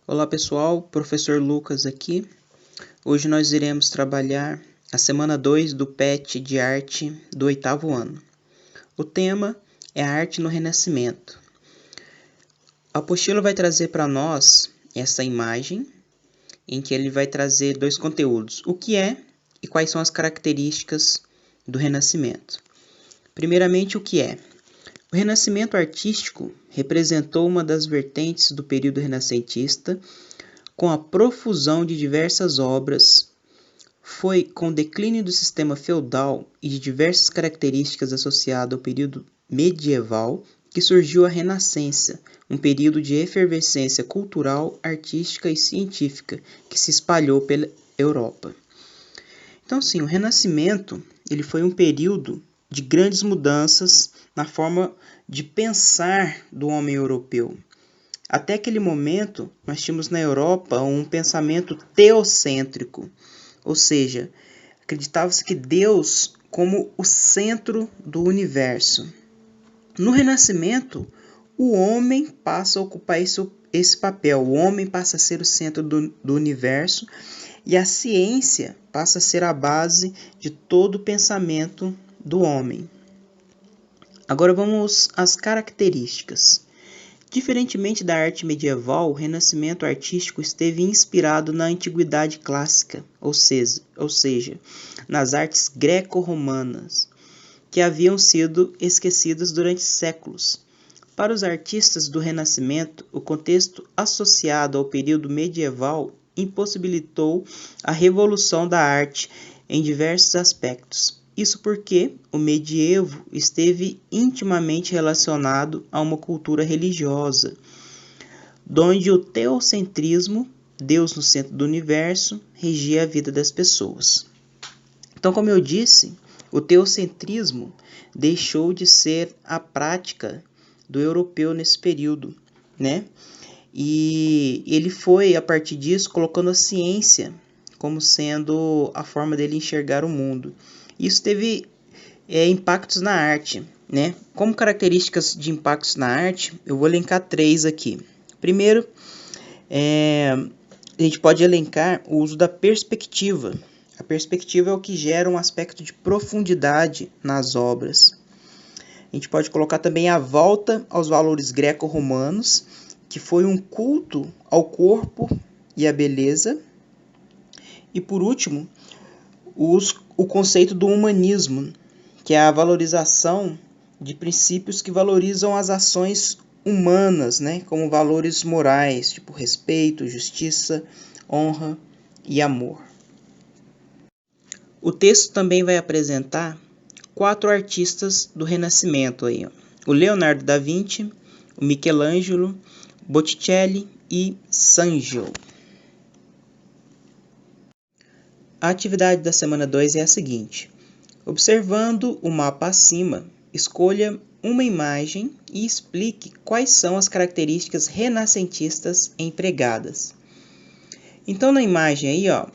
Olá pessoal, professor Lucas aqui. Hoje nós iremos trabalhar a semana 2 do PET de arte do 8º ano. O tema é a arte no Renascimento. A apostila vai trazer para nós essa imagem, em que ele vai trazer dois conteúdos: o que é e quais são as características do Renascimento. Primeiramente, o que é? O Renascimento artístico representou uma das vertentes do período renascentista, com a profusão de diversas obras. Foi com o declínio do sistema feudal e de diversas características associadas ao período medieval que surgiu a Renascença, um período de efervescência cultural, artística e científica que se espalhou pela Europa. Então, sim, o Renascimento ele foi um período de grandes mudanças na forma de pensar do homem europeu. Até aquele momento, nós tínhamos na Europa um pensamento teocêntrico, ou seja, acreditava-se que Deus como o centro do universo. No Renascimento, o homem passa a ocupar esse papel, o homem passa a ser o centro do universo e a ciência passa a ser a base de todo o pensamento do homem. Agora vamos às características. Diferentemente da arte medieval, o renascimento artístico esteve inspirado na antiguidade clássica, ou seja, nas artes greco-romanas, que haviam sido esquecidas durante séculos. Para os artistas do Renascimento, o contexto associado ao período medieval impossibilitou a revolução da arte em diversos aspectos. Isso porque o medievo esteve intimamente relacionado a uma cultura religiosa, onde o teocentrismo, Deus no centro do universo, regia a vida das pessoas. Então, como eu disse, o teocentrismo deixou de ser a prática do europeu nesse período, né? E ele foi, a partir disso, colocando a ciência como sendo a forma dele enxergar o mundo. Isso teve impactos na arte, né? Como características de impactos na arte, eu vou elencar 3 aqui. Primeiro, a gente pode elencar o uso da perspectiva. A perspectiva é o que gera um aspecto de profundidade nas obras. A gente pode colocar também a volta aos valores greco-romanos, que foi um culto ao corpo e à beleza. E por último, o conceito do humanismo, que é a valorização de princípios que valorizam as ações humanas, né, como valores morais, tipo respeito, justiça, honra e amor. O texto também vai apresentar 4 artistas do Renascimento aí, ó. O Leonardo da Vinci, o Michelangelo, Botticelli e Sancho. A atividade da semana 2 é a seguinte: observando o mapa acima, escolha uma imagem e explique quais são as características renascentistas empregadas. Então, na imagem aí, ó,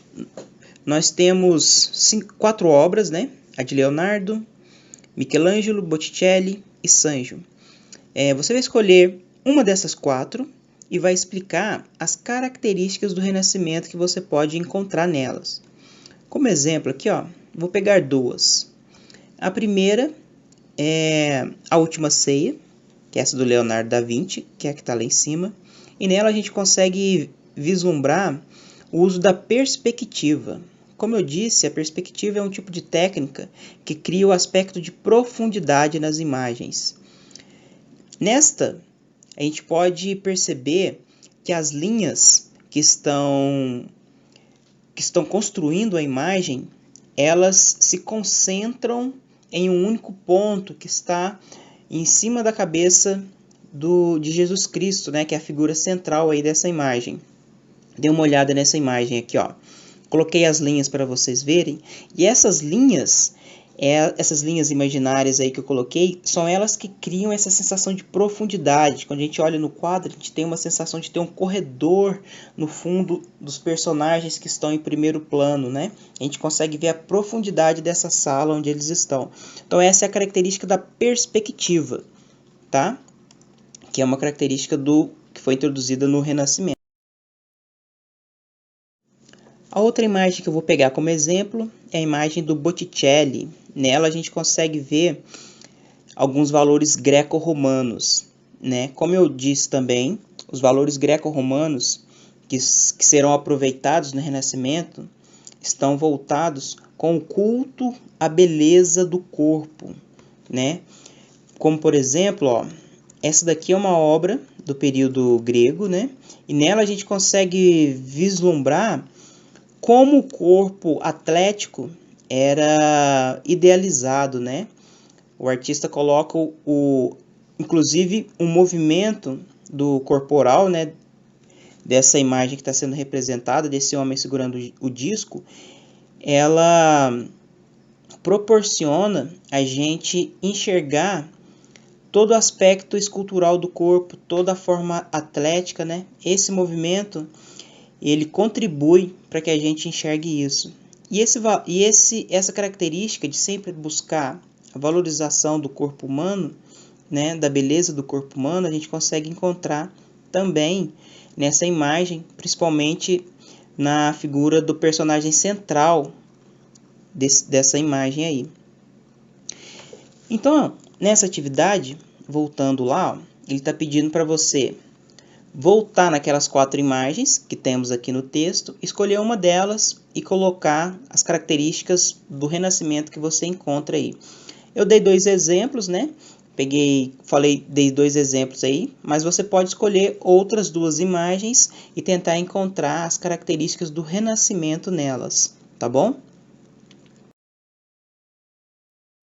nós temos 4 obras, né? A de Leonardo, Michelangelo, Botticelli e Sancho. Você vai escolher uma dessas 4 e vai explicar as características do Renascimento que você pode encontrar nelas. Como exemplo aqui, ó, vou pegar 2. A primeira é A Última Ceia, que é essa do Leonardo da Vinci, que é a que está lá em cima. E nela a gente consegue vislumbrar o uso da perspectiva. Como eu disse, a perspectiva é um tipo de técnica que cria o aspecto de profundidade nas imagens. Nesta, a gente pode perceber que as linhas que estão construindo a imagem, elas se concentram em um único ponto que está em cima da cabeça de Jesus Cristo, né, que é a figura central aí dessa imagem. Dê uma olhada nessa imagem aqui, ó. Coloquei as linhas para vocês verem, e essas linhas imaginárias aí que eu coloquei, são elas que criam essa sensação de profundidade. Quando a gente olha no quadro, a gente tem uma sensação de ter um corredor no fundo dos personagens que estão em primeiro plano, né? A gente consegue ver a profundidade dessa sala onde eles estão. Então essa é a característica da perspectiva, tá? Que é uma característica que foi introduzida no Renascimento. A outra imagem que eu vou pegar como exemplo é a imagem do Botticelli. Nela a gente consegue ver alguns valores greco-romanos, né? Como eu disse também, os valores greco-romanos que serão aproveitados no Renascimento estão voltados com o culto à beleza do corpo, né? Como, por exemplo, ó, essa daqui é uma obra do período grego, né? E nela a gente consegue vislumbrar como o corpo atlético era idealizado, né? O artista coloca inclusive um movimento do corporal, né? Dessa imagem que está sendo representada, desse homem segurando o disco, ela proporciona a gente enxergar todo o aspecto escultural do corpo, toda a forma atlética, né? Esse movimento, ele contribui para que a gente enxergue isso. E essa característica de sempre buscar a valorização do corpo humano, né, da beleza do corpo humano, a gente consegue encontrar também nessa imagem, principalmente na figura do personagem central dessa imagem aí. Então, nessa atividade, voltando lá, ele está pedindo para você voltar naquelas 4 imagens que temos aqui no texto, escolher uma delas e colocar as características do Renascimento que você encontra aí. Eu dei 2 exemplos, né? Dei 2 exemplos aí, mas você pode escolher outras 2 imagens e tentar encontrar as características do Renascimento nelas, tá bom?